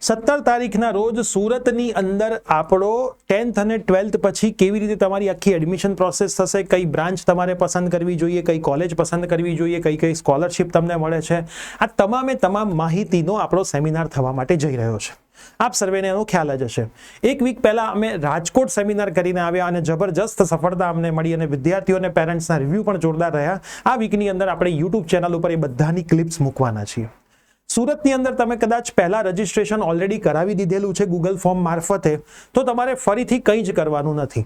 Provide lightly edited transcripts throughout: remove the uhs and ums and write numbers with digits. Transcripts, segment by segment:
17 તારીખના રોજ સુરતની અંદર આપણો 10th અને 12th પછી કેવી રીતે તમારી આખી એડમિશન પ્રોસેસ થશે, કઈ બ્રાન્ચ તમારે પસંદ કરવી જોઈએ, કઈ કોલેજ પસંદ કરવી જોઈએ, કઈ કઈ સ્કોલરશિપ તમને મળે છે, આ તમામે તમામ માહિતીનો આપણો સેમિનાર થવા માટે જઈ રહ્યો છે. આપ સર્વેને એનો ખ્યાલ જ હશે. એક વીક પહેલા અમે રાજકોટ સેમિનાર કરીને આવ્યા અને જબરજસ્ત સફળતા અમને મળી અને વિદ્યાર્થીઓ અને પેરેન્ટ્સના રિવ્યૂ પણ જોરદાર રહ્યા. આ વીકની અંદર આપણે યુટ્યુબ ચેનલ ઉપર એ બધાની ક્લિપ્સ મૂકવાના છીએ. સુરતની અંદર તમે કદાચ પહેલા રજીસ્ટ્રેશન ઓલરેડી કરાવી દીધેલું છે ગૂગલ ફોર્મ મારફતે, તો તમારે ફરીથી કંઈ જ કરવાનું નથી.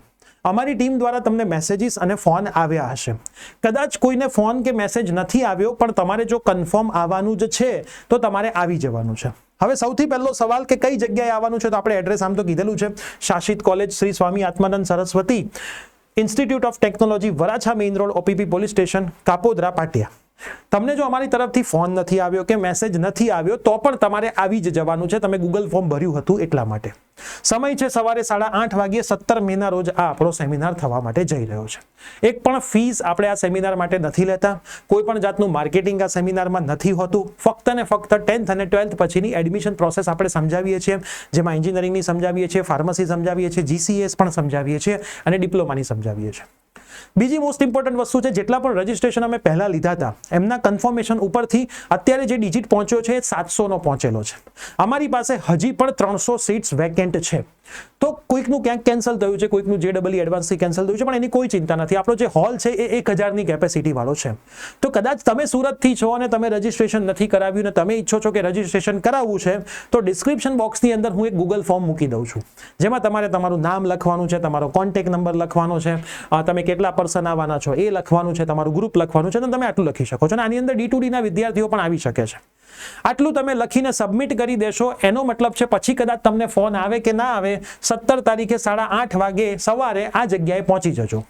અમારી ટીમ દ્વારા તમને મેસેજીસ અને ફોન આવ્યા હશે. કદાચ કોઈને ફોન કે મેસેજ નથી આવ્યો પણ તમારે જો કન્ફર્મ આવવાનું જ છે તો તમારે આવી જવાનું છે. હવે સૌથી પહેલો સવાલ કે કઈ જગ્યાએ આવવાનું છે, તો આપણે એડ્રેસ આમ તો કીધેલું છે, શાસિત college Shri Swami Atmanand Saraswati institute of technology, Varachha main road, OPP police station, Kapodra, Patiya. તમને જો અમારી તરફથી ફોન નથી આવ્યો કે મેસેજ નથી આવ્યો તો પણ તમારે આવી જ જવાનું છે. તમે ગૂગલ ફોર્મ ભર્યું હતું એટલા માટે. સમય છે સવારે 8:30 વાગ્યે 17 મેના રોજ આ આપણો સેમિનાર થવા માટે જઈ રહ્યો છે. એક પણ ફીસ આપણે આ સેમિનાર માટે નથી લેતા. કોઈ પણ જાતનું માર્કેટિંગ આ સેમિનારમાં નથી હોતું. ફક્ત ને ફક્ત 10th અને 12th પછીની એડમિશન પ્રોસેસ આપણે સમજાવીએ છીએ, જેમાં એન્જિનિયરિંગની સમજાવીએ છીએ, ફાર્મસી સમજાવીએ છીએ, GCS પણ સમજાવીએ છીએ અને ડિપ્લોમાની સમજાવીએ છીએ. બીજી મોસ્ટ ઇમ્પોર્ટન્ટ વસ્તુ છે, જેટલા પણ રજીસ્ટ્રેશન અમે પહેલા લીધા હતા એમના કન્ફર્મેશન ઉપરથી અત્યારે જે ડિજિટ પહોંચ્યો છે એ 700 નો પહોંચેલો છે. અમારી પાસે હજી પણ 300 સીટ્સ વેકેન્ટ છે. તો કોઈકનું ક્યાંક કેન્સલ થયું છે, કોઈકનું JEE એડવાન્સથી કેન્સલ થયું છે, પણ એની કોઈ ચિંતા નથી. આપણો જે હોલ છે એ 1000ની કેપેસિટી વાળો છે. તો કદાચ તમે સુરતથી છો અને તમે રજીસ્ટ્રેશન નથી કરાવ્યું ને તમે ઈચ્છો છો કે રજીસ્ટ્રેશન કરાવવું છે, તો ડિસ્ક્રિપ્શન બોક્સની અંદર હું એક ગૂગલ ફોર્મ મૂકી દઉં છું, જેમાં તમારે તમારું નામ લખવાનું છે, તમારો કોન્ટેક્ટ નંબર લખવાનો છે, તમે કેટલા પર્સન આવવાના છો એ લખવાનું છે, તમારું ગ્રુપ લખવાનું છે, અને તમે આટલું લખી શકો છો. અને આની અંદર D2D ના વિદ્યાર્થીઓ પણ આવી શકે છે. આટલું તમે લખીને સબમિટ કરી દેશો, એનો મતલબ છે પછી કદાચ તમને ફોન આવે કે ના આવે, 17 તારીખે 8:30 વાગે સવારે આ જગ્યાએ પહોંચી જજો.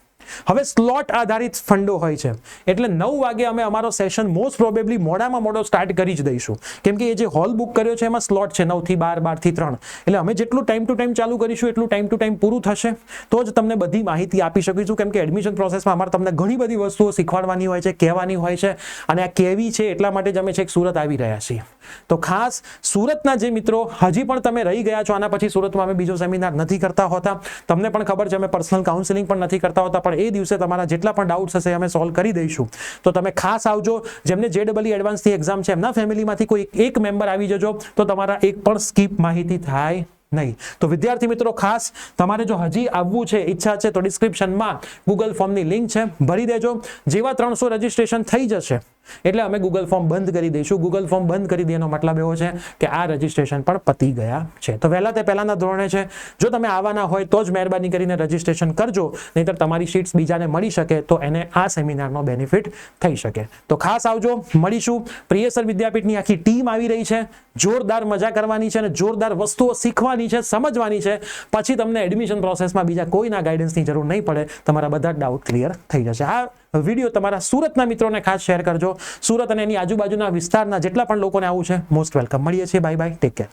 હવે સ્લોટ આધારિત ફંડો હોય છે, એટલે 9 વાગે અમે અમારો સેશન મોસ્ટ પ્રોબેબલી મોડામાં મોડો સ્ટાર્ટ કરી જ દઈશું, કેમ કે એ જે હોલ બુક કર્યો છે એમાં સ્લોટ છે 9 થી 12, 12 થી 3. એટલે અમે જેટલું ટાઈમ ટુ ટાઈમ ચાલુ કરીશું એટલું ટાઈમ ટુ ટાઈમ પૂરું થશે તો જ તમને બધી માહિતી આપી શકીશું. કેમ કે એડમિશન પ્રોસેસમાં અમારે તમને ઘણી બધી વસ્તુઓ શીખવાડવાની હોય છે, કહેવાની હોય છે, અને આ કહેવી છે એટલા માટે જ અમે છેક સુરત આવી રહ્યા છીએ. તો ખાસ સુરતના જે મિત્રો હજી પણ તમે રહી ગયા છો, આના પછી સુરતમાં અમે બીજો સેમિનાર નથી કરતા હોતા, તમને પણ ખબર છે અમે પર્સનલ કાઉન્સેલિંગ પણ નથી કરતા હોતા, પણ એ દિવસે તમારા જેટલા પણ ડાઉટ્સ હશે અમે સોલ્વ કરી દઈશું. તો તમે ખાસ આવજો. જેમને JEE એડવાન્સની એક્ઝામ છે એમના ફેમિલીમાંથી કોઈ એક મેમ્બર આવી જજો, તો તમારા એક પણ સ્કીપ માહિતી થાય નહીં. તો વિદ્યાર્થી મિત્રો ખાસ તમારે જો હજી આવવું છે, ઈચ્છા છે, તો ડિસ્ક્રિપ્શનમાં ગૂગલ ફોર્મની લિંક છે, ભરી દેજો. જેવા 300 રજીસ્ટ્રેશન થઈ જશે એટલે અમે ગૂગલ ફોર્મ બંધ કરી દઈશું. ગૂગલ ફોર્મ બંધ કરી દેવાનો મતલબ એવો છે કે આ રજીસ્ટ્રેશન પણ પતી ગયા છે. તો વહેલા તે પહેલાના ધોરણે છે. જો તમે આવવાના હોય તો જ મહેરબાની કરીને રજીસ્ટ્રેશન કરજો, નહીંતર તમારી સીટ્સ બીજાને મળી શકે તો એને આ સેમિનારનો બેનિફિટ થઈ શકે. તો ખાસ આવજો, મળીશું. પ્રિયસર વિદ્યાપીઠની આખી ટીમ આવી રહી છે. જોરદાર મજા કરવાની છે અને જોરદાર વસ્તુઓ શીખવાની છે, સમજવાની છે. પછી તમને એડમિશન પ્રોસેસમાં બીજા કોઈના ગાઈડન્સની જરૂર નહીં પડે. તમારા બધા ડાઉટ ક્લિયર થઈ જશે. આ વિડીયો તમારા સુરતના મિત્રોને ખાસ શેર કરજો. સુરત અને એની આજુબાજુના વિસ્તારના જેટલા પણ લોકોને આવું છે મોસ્ટ વેલકમ. મળીએ છીએ. Bye bye, take care.